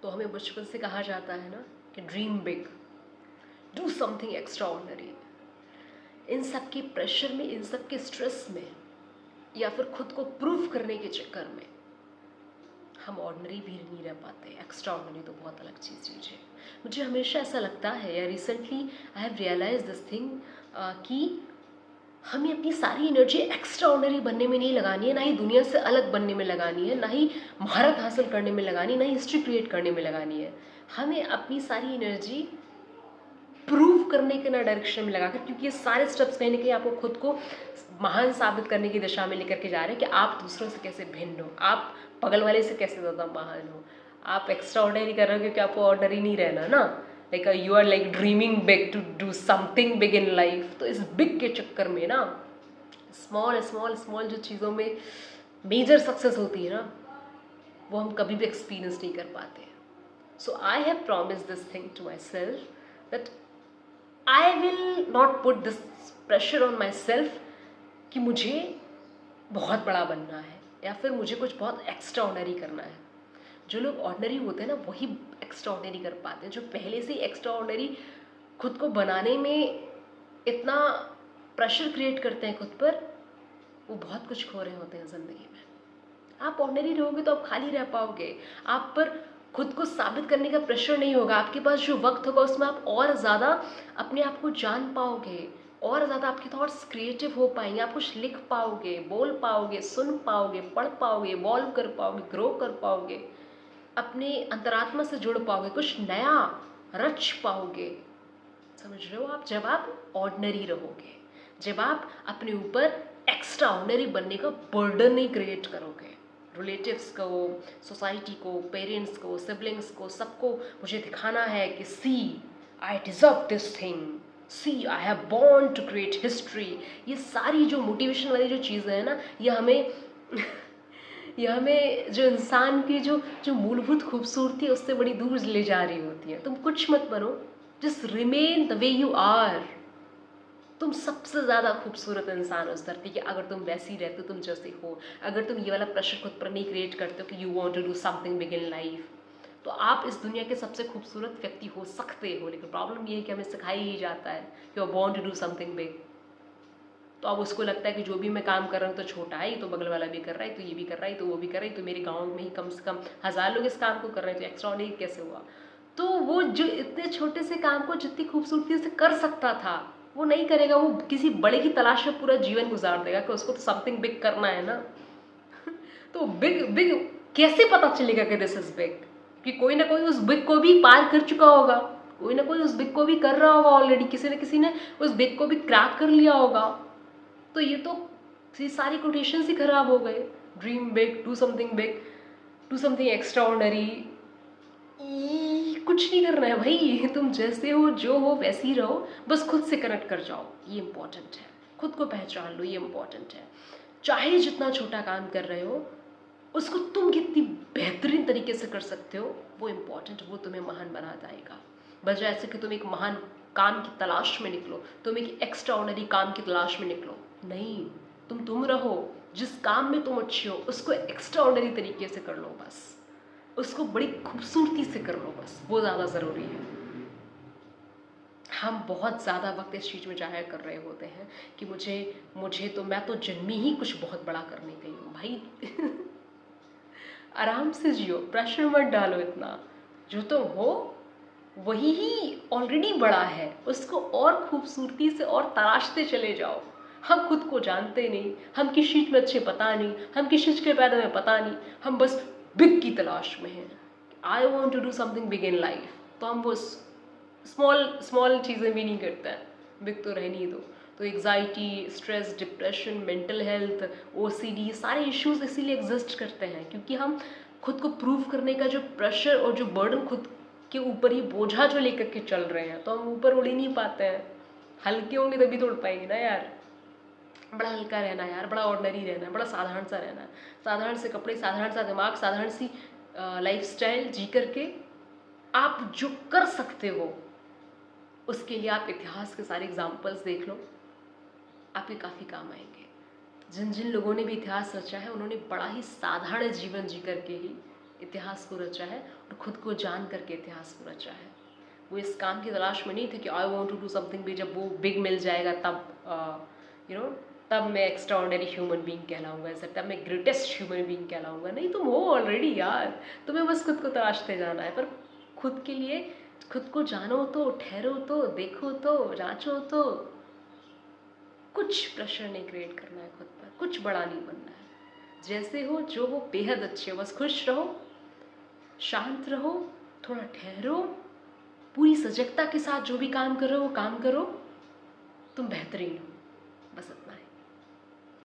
तो हमें बचपन से कहा जाता है ना कि dream big, do something extraordinary. इन सब के प्रेशर में, इन सब के स्ट्रेस में, या फिर खुद को प्रूव करने के चक्कर में हम ऑर्डिनरी भी नहीं रह पाते। एक्स्ट्रा ऑर्डिनरी तो बहुत अलग चीज़ है। मुझे हमेशा ऐसा लगता है, या recently I have realise this thing, कि हमें अपनी सारी एनर्जी एक्स्ट्रा ऑर्डिनरी बनने में नहीं लगानी है, ना ही दुनिया से अलग बनने में लगानी है, ना ही महारत हासिल करने में लगानी है, ना ही हिस्ट्री क्रिएट करने में लगानी है। हमें अपनी सारी एनर्जी प्रूव करने के ना डायरेक्शन में लगाकर, क्योंकि ये सारे स्टेप्स कहीं ना कहीं आपको खुद को महान साबित करने की दिशा में लेकर के जा रहे हैं कि आप दूसरों से कैसे भिन्न हो, आप बगल वाले से कैसे ज़्यादा महान हो। आप एक्स्ट्रा ऑर्डिनरी कर रहे हो क्योंकि आपको ऑर्डिनरी नहीं रहना ना, like you are like dreaming big to do something big in life. तो इस बिग के चक्कर में ना स्मॉल स्मॉल स्मॉल जो चीज़ों में मेजर सक्सेस होती है ना, वो हम कभी भी एक्सपीरियंस नहीं कर पाते। So I have promise this thing to myself that I will not put this pressure on myself कि मुझे बहुत बड़ा बनना है या फिर मुझे कुछ बहुत एक्स्ट्रा ऑर्डिनरी करना है। जो लोग ऑर्डिनरी होते हैं ना, वही एक्स्ट्रा ऑर्डिनरी कर पाते हैं। जो पहले से ही एक्स्ट्रा ऑर्डिनरी खुद को बनाने में इतना प्रेशर क्रिएट करते हैं खुद पर, वो बहुत कुछ खो रहे होते हैं ज़िंदगी में। आप ऑर्डिनरी रहोगे तो आप खाली रह पाओगे, आप पर खुद को साबित करने का प्रेशर नहीं होगा। आपके पास जो वक्त होगा उसमें आप और ज़्यादा अपने आप को जान पाओगे, और ज़्यादा आपके थॉट्स क्रिएटिव हो पाएंगे, आप कुछ लिख पाओगे, बोल पाओगे, सुन पाओगे, पढ़ पाओगे, इवॉल्व कर पाओगे, ग्रो कर पाओगे, अपने अंतरात्मा से जुड़ पाओगे, कुछ नया रच पाओगे। समझ रहे हो आप? जब आप ऑर्डिनरी रहोगे, जब आप अपने ऊपर एक्स्ट्रा ऑर्डिनरी बनने का बर्डन नहीं क्रिएट करोगे। रिलेटिव्स को, सोसाइटी को, पेरेंट्स को, सिबलिंग्स को, सबको मुझे दिखाना है कि see I deserve this thing, see I have born to create history. ये सारी जो मोटिवेशन वाली जो चीज़ें हैं ना, ये हमें जो इंसान की जो जो मूलभूत खूबसूरती है उससे बड़ी दूर ले जा रही होती है। तुम कुछ मत बनो, just remain the way you are. तुम सबसे ज़्यादा खूबसूरत इंसान हो उस धरती के, अगर तुम वैसी रहते हो तुम जैसे हो। अगर तुम ये वाला प्रेशर खुद पर नहीं क्रिएट करते हो कि you want to do something big in life, तो आप इस दुनिया के सबसे खूबसूरत व्यक्ति हो सकते हो। लेकिन प्रॉब्लम ये है कि हमें सिखाया ही जाता है कि you are born to do something big. तो अब उसको लगता है कि जो भी मैं काम कर रहा हूँ तो छोटा है, तो बगल वाला भी कर रहा है, तो ये भी कर रहा है, तो वो भी कर रहा है, तो मेरे गाँव में ही कम से कम 1000 लोग इस काम को कर रहे हैं, तो एक्स्ट्रा ऑर्डिनरी कैसे हुआ। तो वो जो इतने छोटे से काम को जितनी खूबसूरती से कर सकता था वो नहीं करेगा, वो किसी बड़े की तलाश में पूरा जीवन गुजार देगा कि उसको तो समथिंग बिग करना है ना। तो बिग बिग कैसे पता चलेगा कि दिस इज बिग? कि कोई ना कोई उस बिग को भी पार कर चुका होगा, कोई ना कोई उस बिग को भी कर रहा होगा ऑलरेडी, किसी ने उस बिग को भी क्रैक कर लिया होगा। तो ये तो सारी कोटेशंस ही खराब हो गए। Dream big, do something big, do something extra ordinary, कुछ नहीं करना है भाई। तुम जैसे हो, जो हो वैसे ही रहो, बस खुद से कनेक्ट कर जाओ, ये इंपॉर्टेंट है। खुद को पहचान लो, ये इंपॉर्टेंट है। चाहे जितना छोटा काम कर रहे हो, उसको तुम कितनी बेहतरीन तरीके से कर सकते हो, वो इंपॉर्टेंट, वो तुम्हें महान बना जाएगा। बजाय ऐसे कि तुम एक महान काम की तलाश में निकलो, तुम एक एक्स्ट्रा ऑर्डिनरी काम की तलाश में निकलो। नहीं, तुम रहो, जिस काम में तुम अच्छे हो उसको एक्स्ट्रा ऑर्डिनरी तरीके से कर लो, बस उसको बड़ी खूबसूरती से कर लो, बस वो ज़्यादा ज़रूरी है। हम बहुत ज़्यादा वक्त इस चीज़ में जाया कर रहे होते हैं कि मुझे तो मैं तो जन्मी ही कुछ बहुत बड़ा करने गई हूँ। भाई आराम से जियो, प्रेशर मत डालो इतना। जो तुम हो वही ही ऑलरेडी बड़ा है, उसको और खूबसूरती से और तराशते चले जाओ। हम खुद को जानते नहीं, हम किस चीज़ में अच्छे पता नहीं, हम किस चीज़ के पैदा में पता नहीं, हम बस बिग की तलाश में हैं। I want to do something big in life, तो हम वो स्मॉल स्मॉल चीज़ें भी नहीं करते हैं, बिग तो रहने ही दो। तो anxiety, stress, depression, mental health, OCD, सारे इश्यूज इसीलिए एग्जिस्ट करते हैं क्योंकि हम खुद को प्रूव करने का जो प्रेशर और जो बर्डन खुद के ऊपर ही बोझा जो लेकर के चल रहे हैं, तो हम ऊपर उड़ ही नहीं पाते हैं। हल्के होंगे तभी तो उड़ पाएंगे ना यार। बड़ा हल्का रहना है यार, बड़ा ऑर्डिनरी रहना है, बड़ा साधारण सा रहना है। साधारण से कपड़े, साधारण सा दिमाग, साधारण सी लाइफस्टाइल जी करके आप जो कर सकते हो, उसके लिए आप इतिहास के सारे एग्जाम्पल्स देख लो, आपके काफ़ी काम आएंगे। जिन जिन लोगों ने भी इतिहास रचा है उन्होंने बड़ा ही साधारण जीवन जी करके ही इतिहास को रचा है और खुद को जान करके इतिहास को रचा है। वो इस काम की तलाश में नहीं थे कि I want to do something big, जब वो बिग मिल जाएगा तब तब मैं एक्स्ट्रा ऑर्डिनरी ह्यूमन बीइंग कहलाऊंगा, ऐसा तब मैं ग्रेटेस्ट ह्यूमन बीइंग कहलाऊंगा। नहीं, तुम हो ऑलरेडी यार, तुम्हें बस खुद को तलाशते जाना है। पर खुद के लिए खुद को जानो तो, ठहरो तो, देखो तो, जांचो तो। कुछ प्रेशर नहीं क्रिएट करना है खुद पर, कुछ बड़ा नहीं बनना है। जैसे हो, जो हो, बेहद अच्छे हो, बस खुश रहो, शांत रहो, थोड़ा ठहरो, पूरी सजगता के साथ जो भी काम कर रहे हो वो काम करो, तुम बेहतरीन हो, बस।